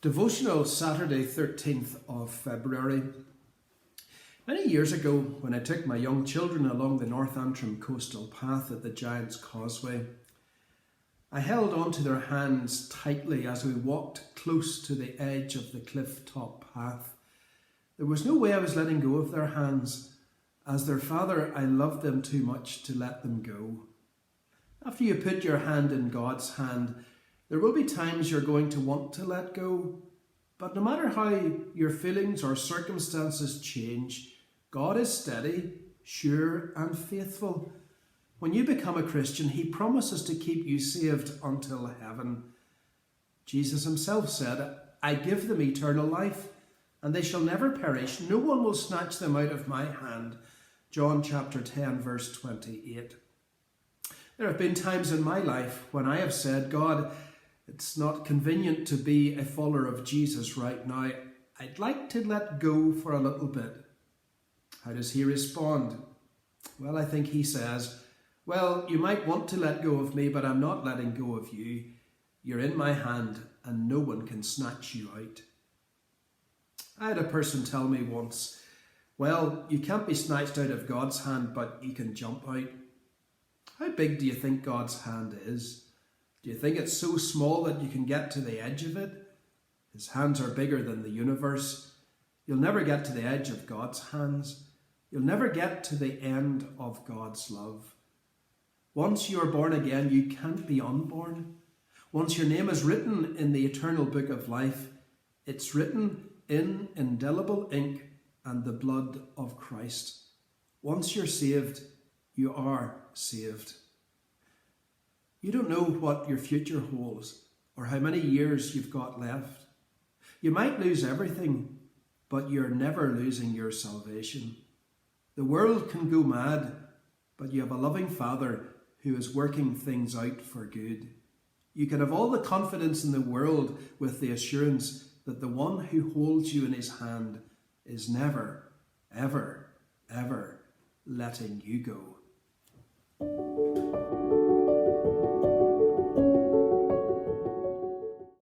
Devotional, Saturday 13th of February. Many years ago, when I took my young children along the North Antrim coastal path at the Giant's Causeway, I held onto their hands tightly as we walked close to the edge of the cliff-top path. There was no way I was letting go of their hands. As their father, I loved them too much to let them go. After you put your hand in God's hand, there will be times you're going to want to let go, but no matter how your feelings or circumstances change, God is steady, sure and faithful. When you become a Christian, He promises to keep you saved until heaven. Jesus Himself said, "I give them eternal life, and they shall never perish. No one will snatch them out of my hand." John chapter 10, verse 28. There have been times in my life when I have said, "God, it's not convenient to be a follower of Jesus right now. I'd like to let go for a little bit." How does He respond? Well, I think He says, "Well, you might want to let go of me, but I'm not letting go of you. You're in my hand and no one can snatch you out." I had a person tell me once, "Well, you can't be snatched out of God's hand, but you can jump out." How big do you think God's hand is? Do you think it's so small that you can get to the edge of it? His hands are bigger than the universe. You'll never get to the edge of God's hands. You'll never get to the end of God's love. Once you are born again, you can't be unborn. Once your name is written in the eternal book of life, it's written in indelible ink and the blood of Christ. Once you're saved, you are saved. You don't know what your future holds or how many years you've got left. You might lose everything, but you're never losing your salvation. The world can go mad, but you have a loving Father who is working things out for good. You can have all the confidence in the world with the assurance that the one who holds you in His hand is never, ever, ever letting you go.